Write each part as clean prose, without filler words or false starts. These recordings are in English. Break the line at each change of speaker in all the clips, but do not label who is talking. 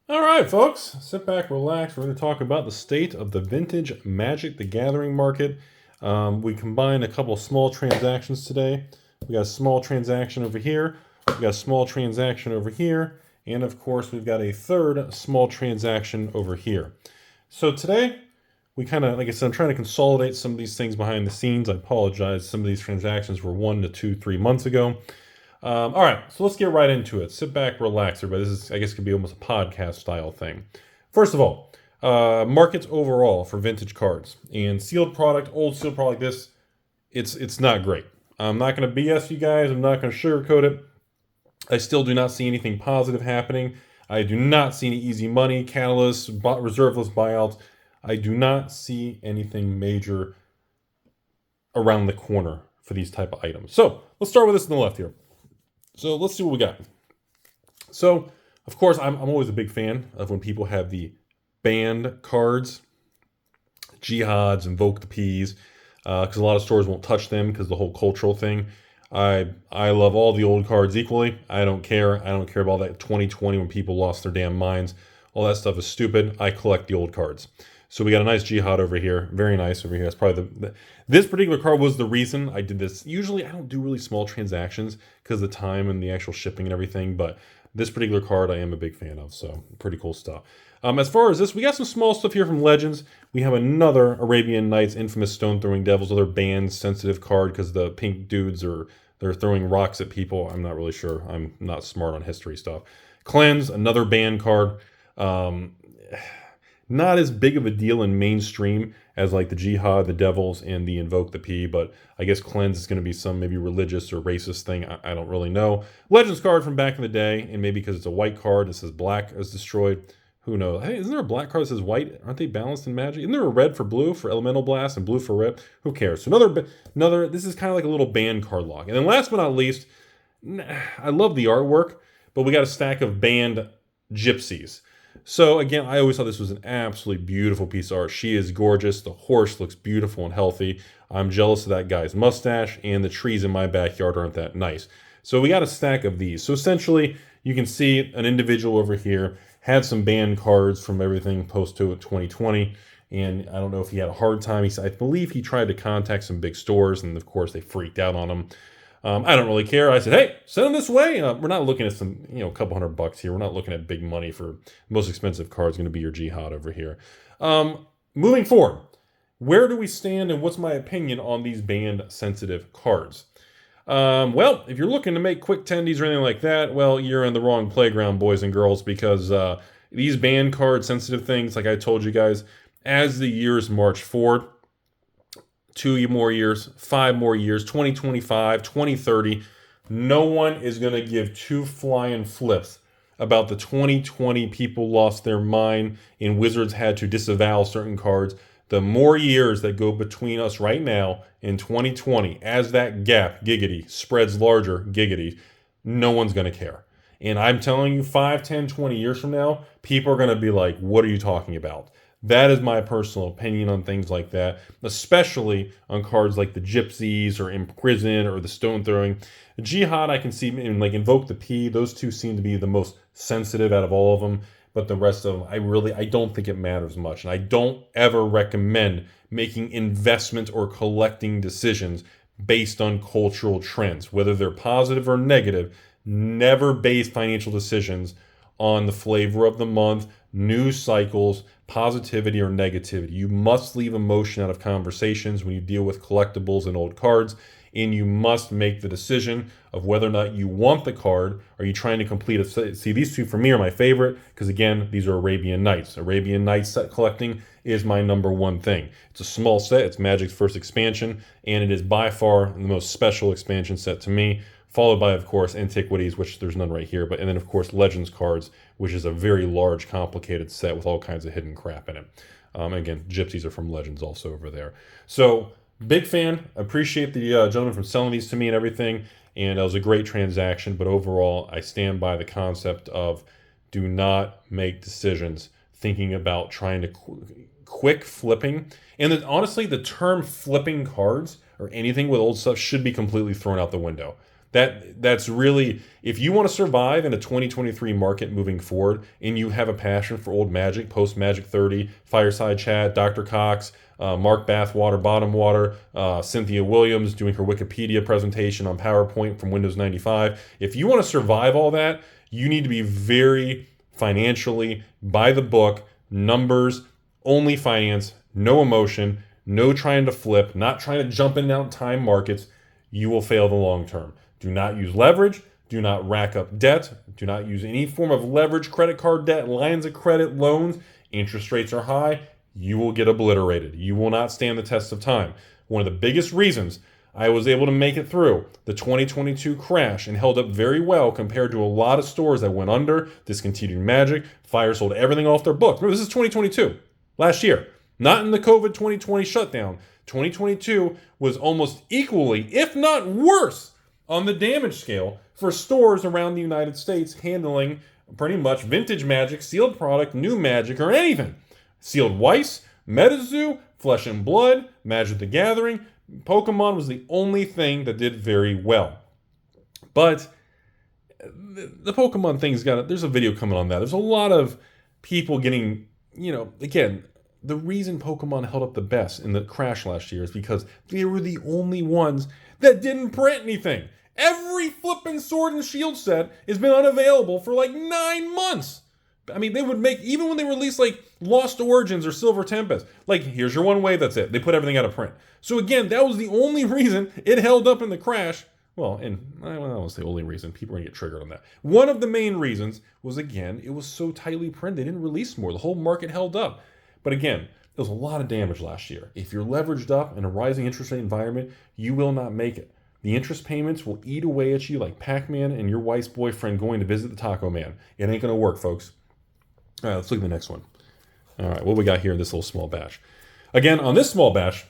All right, folks, sit back, relax. We're going to talk about the state of the vintage Magic the Gathering market. We combined a couple small transactions today. We got a small transaction over here. We got a small transaction over here. And of course, we've got a third small transaction over here. So today, we kind of, like I said, I'm trying to consolidate some of these things behind the scenes. I apologize. Some of these transactions were 1 to 2, 3 months ago. All right, so let's get right into it. Sit back, relax, everybody. This is, I guess, could be almost a podcast style thing. First of all, markets overall for vintage cards and sealed product, old sealed product like this, it's not great. I'm not going to BS you guys. I'm not going to sugarcoat it. I still do not see anything positive happening. I do not see any easy money, catalysts, reserve list buyouts. I do not see anything major around the corner for these type of items. So let's start with this on the left here. So let's see what we got. So, of course, I'm always a big fan of when people have the banned cards, jihads, invoke the Ps, because a lot of stores won't touch them because the whole cultural thing. I love all the old cards equally. I don't care. I don't care about that 2020 when people lost their damn minds. All that stuff is stupid. I collect the old cards. So we got a nice jihad over here. Very nice over here. That's probably this particular card was the reason I did this. Usually I don't do really small transactions because of the time and the actual shipping and everything. But this particular card I am a big fan of. So pretty cool stuff. As far as this, we got some small stuff here from Legends. We have another Arabian Nights, Infamous Stone Throwing Devils, other banned sensitive card because the pink dudes they're throwing rocks at people. I'm not really sure. I'm not smart on history stuff. Cleanse, another banned card. Not as big of a deal in mainstream as like the Jihad, the Devils, and the Invoke the P, but I guess Cleanse is going to be some maybe religious or racist thing. I don't really know. Legends card from back in the day, and maybe because it's a white card that says black is destroyed. Who knows? Hey, isn't there a black card that says white? Aren't they balanced in Magic? Isn't there a red for blue for Elemental Blast and blue for red? Who cares? So another. This is kind of like a little banned card lock. And then last but not least, I love the artwork, but we got a stack of banned gypsies. So again, I always thought this was an absolutely beautiful piece of art. She is gorgeous. The horse looks beautiful and healthy. I'm jealous of that guy's mustache, and the trees in my backyard aren't that nice. So we got a stack of these. So essentially, you can see an individual over here had some banned cards from everything post to 2020. And I don't know if he had a hard time. I believe he tried to contact some big stores, and of course they freaked out on him. I don't really care. I said, hey, send them this way. We're not looking at some, a couple $100 here. We're not looking at big money for the most expensive card's going to be your Jihad over here. Moving forward, where do we stand and what's my opinion on these banned sensitive cards? Well, if you're looking to make quick tendies or anything like that, well, you're in the wrong playground, boys and girls, because these banned card sensitive things, like I told you guys, as the years march forward, 2 more years, 5 more years, 2025, 2030, no one is going to give two flying flips about the 2020 people lost their mind and Wizards had to disavow certain cards. The more years that go between us right now in 2020, as that gap, giggity, spreads larger, giggity, no one's going to care. And I'm telling you, 5, 10, 20 years from now, people are going to be like, what are you talking about? That is my personal opinion on things like that, especially on cards like the Gypsies or Imprison or the Stone Throwing. The Jihad, I can see, and like Invoke the P, those two seem to be the most sensitive out of all of them. But the rest of them, I don't think it matters much. And I don't ever recommend making investment or collecting decisions based on cultural trends, whether they're positive or negative. Never base financial decisions on the flavor of the month, news cycles, positivity or negativity. You must leave emotion out of conversations when you deal with collectibles and old cards, and you must make the decision of whether or not you want the card. Are you trying to complete it? See, these two for me are my favorite because, again, these are Arabian Nights. Arabian Nights set collecting is my number one thing. It's a small set. It's Magic's first expansion, and it is by far the most special expansion set to me, followed by, of course, Antiquities, which there's none right here, and then, of course, Legends cards, which is a very large, complicated set with all kinds of hidden crap in it. Again, Gypsies are from Legends also over there. So, big fan. Appreciate the gentleman from selling these to me and everything, and it was a great transaction, but overall, I stand by the concept of do not make decisions thinking about trying to quick flipping. And then, honestly, the term flipping cards or anything with old stuff should be completely thrown out the window. That's really, if you want to survive in a 2023 market moving forward, and you have a passion for old Magic, post Magic 30, Fireside Chat, Dr. Cox, Mark Bathwater, Bottom Water, Cynthia Williams doing her Wikipedia presentation on PowerPoint from Windows 95. If you want to survive all that, you need to be very financially by the book, numbers, only finance, no emotion, no trying to flip, not trying to jump in and out time markets. You will fail the long term. Do not use leverage. Do not rack up debt. Do not use any form of leverage, credit card debt, lines of credit, loans. Interest rates are high. You will get obliterated. You will not stand the test of time. One of the biggest reasons I was able to make it through the 2022 crash and held up very well compared to a lot of stores that went under, discontinued Magic, fire sold everything off their books. Remember, this is 2022, last year, not in the COVID 2020 shutdown. 2022 was almost equally, if not worse, on the damage scale for stores around the United States handling pretty much vintage Magic, sealed product, new Magic, or anything. Sealed Weiss, MetaZoo, Flesh and Blood, Magic the Gathering. Pokemon was the only thing that did very well. But the Pokemon thing's there's a video coming on that. There's a lot of people getting, again, the reason Pokemon held up the best in the crash last year is because they were the only ones that didn't print anything. Every flippin' Sword and Shield set has been unavailable for like 9 months. I mean, they would make, even when they released like Lost Origins or Silver Tempest, like, here's your one wave, that's it. They put everything out of print. So again, that was the only reason it held up in the crash. Well, and I don't know, it's the only reason. People are going to get triggered on that. One of the main reasons was, again, it was so tightly printed. They didn't release more. The whole market held up. But again, there was a lot of damage last year. If you're leveraged up in a rising interest rate environment, you will not make it. The interest payments will eat away at you like Pac-Man and your wife's boyfriend going to visit the Taco Man. It ain't going to work, folks. All right, let's look at the next one. All right, what we got here in this little small batch. Again, on this small batch,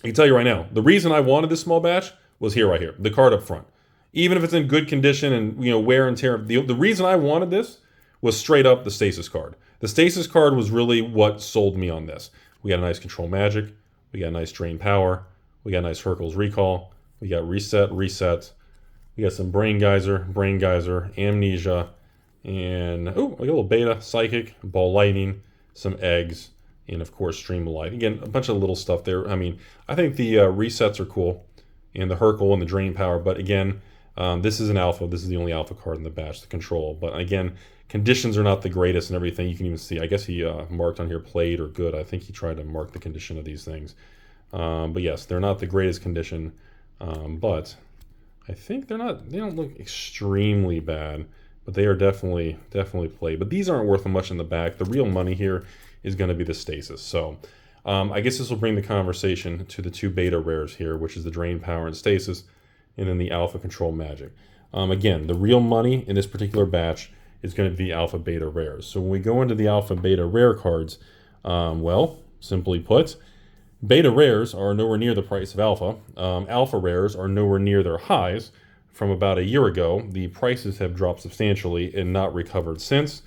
I can tell you right now, the reason I wanted this small batch was here, right here, the card up front. Even if it's in good condition and wear and tear, the reason I wanted this was straight up the Stasis card. The Stasis card was really what sold me on this. We got a nice Control Magic, we got a nice Drain Power, we got a nice Hercules Recall, we got Reset, we got some Brain Geyser, Amnesia, and we got a little Beta, Psychic, Ball Lightning, some Eggs, and of course Stream of Light. Again, a bunch of little stuff there. I mean, I think the resets are cool, and the Hercule and the Drain Power, but again, this is an alpha. This is the only alpha card in the batch, the Control. But again, conditions are not the greatest and everything. You can even see, I guess he marked on here played or good. I think he tried to mark the condition of these things. But yes, they're not the greatest condition, but I think they don't look extremely bad, but they are definitely played. But these aren't worth much in the back. The real money here is going to be the Stasis. So I guess this will bring the conversation to the two beta rares here, which is the Drain Power and Stasis, and then the Alpha Control Magic. Again, the real money in this particular batch is going to be Alpha Beta rares. So when we go into the Alpha Beta rare cards, well, simply put, Beta rares are nowhere near the price of Alpha. Alpha rares are nowhere near their highs. From about a year ago, the prices have dropped substantially and not recovered since.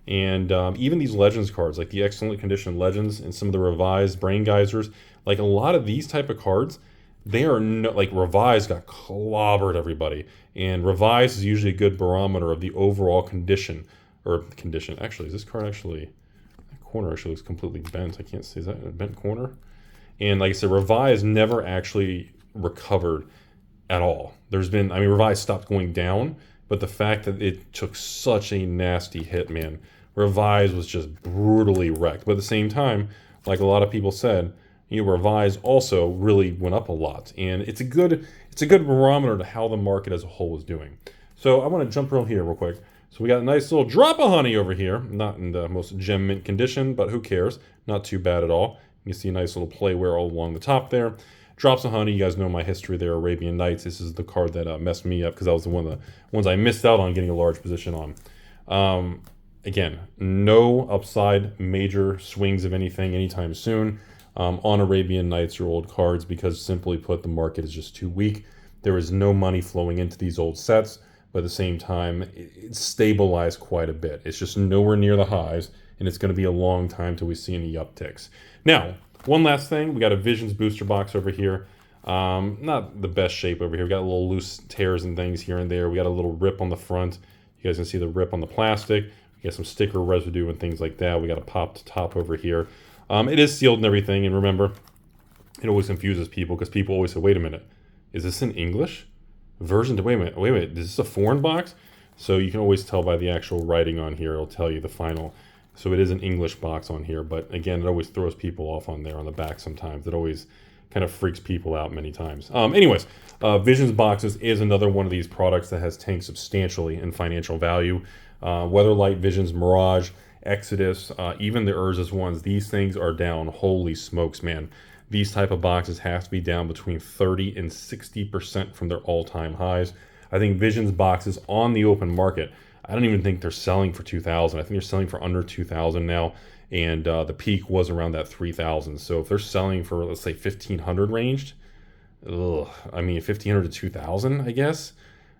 And even these Legends cards, like the Excellent Condition Legends and some of the revised Brain Geysers, like a lot of these type of cards, they are like Revised got clobbered, everybody. And Revised is usually a good barometer of the overall condition. Actually, is this card actually, that corner actually looks completely bent. I can't see, is that a bent corner? And like I said, Revised never actually recovered at all. Revised stopped going down, but the fact that it took such a nasty hit, man, Revised was just brutally wrecked. But at the same time, like a lot of people said, Revised also really went up a lot, and it's a good barometer to how the market as a whole is doing. So I want to jump real quick. So we got a nice little drop of honey over here, not in the most gem mint condition, but who cares? Not too bad at all. You can see a nice little playware all along the top there. Drops of Honey, you guys know my history there, Arabian Nights. This is the card that messed me up because that was the one of the ones I missed out on getting a large position on. Again, no upside major swings of anything anytime soon on Arabian Nights or old cards because simply put, the market is just too weak. There is no money flowing into these old sets, but at the same time, it's stabilized quite a bit. It's just nowhere near the highs, and it's going to be a long time till we see any upticks. Now, one last thing, we got a Visions booster box over here. Not the best shape over here. We got a little loose tears and things here and there. We got a little rip on the front. You guys can see the rip on the plastic. We got some sticker residue and things like that. We got a popped top over here. It is sealed and everything. And remember, it always confuses people because people always say, wait a minute, is this in English? Wait a minute, is this a foreign box? So you can always tell by the actual writing on here. It'll tell you the final. So it is an English box on here, but again, it always throws people off on there on the back sometimes. It always kind of freaks people out many times. Anyways, Visions Boxes is another one of these products that has tanked substantially in financial value. Weatherlight, Visions, Mirage, Exodus, even the Urzus ones, these things are down. Holy smokes, man. These type of boxes have to be down between 30 and 60% from their all-time highs. I think Visions boxes on the open market, I don't even think they're selling for 2,000. I think they're selling for under 2,000 now, and the peak was around that 3,000. So if they're selling for, let's say, 1,500 ranged, I mean, 1,500 to 2,000, I guess.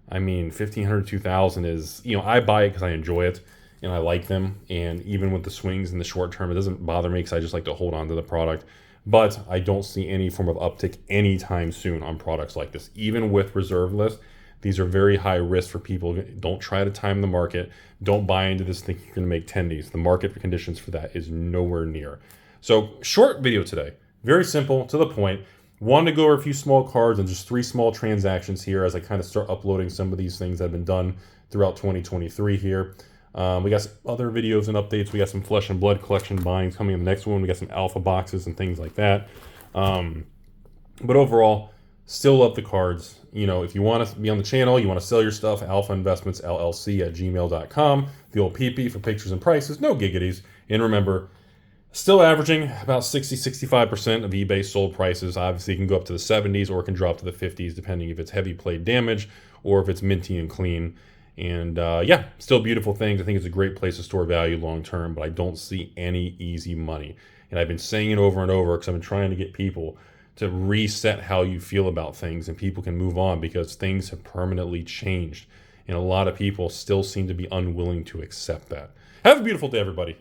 I mean, 1,500 to 2,000 is, I buy it because I enjoy it and I like them. And even with the swings in the short term, it doesn't bother me because I just like to hold on to the product. But I don't see any form of uptick anytime soon on products like this. Even with reserve list, these are very high risk for people. Don't try to time the market. Don't buy into this thinking you're going to make tendies. The market conditions for that is nowhere near. So short video today. Very simple, to the point. Wanted to go over a few small cards and just 3 small transactions here as I kind of start uploading some of these things that have been done throughout 2023 here. We got some other videos and updates. We got some Flesh and Blood collection buying coming in the next one. We got some alpha boxes and things like that. But overall, still love the cards. If you want to be on the channel, you want to sell your stuff, AlphainvestmentsLLC at gmail.com. The old PP for pictures and prices, no giggities. And remember, still averaging about 60-65% of eBay sold prices. Obviously, it can go up to the 70s or it can drop to the 50s, depending if it's heavy played damage or if it's minty and clean. And yeah, still beautiful things. I think it's a great place to store value long term, but I don't see any easy money. And I've been saying it over and over because I've been trying to get people to reset how you feel about things, and people can move on because things have permanently changed. And a lot of people still seem to be unwilling to accept that. Have a beautiful day, everybody.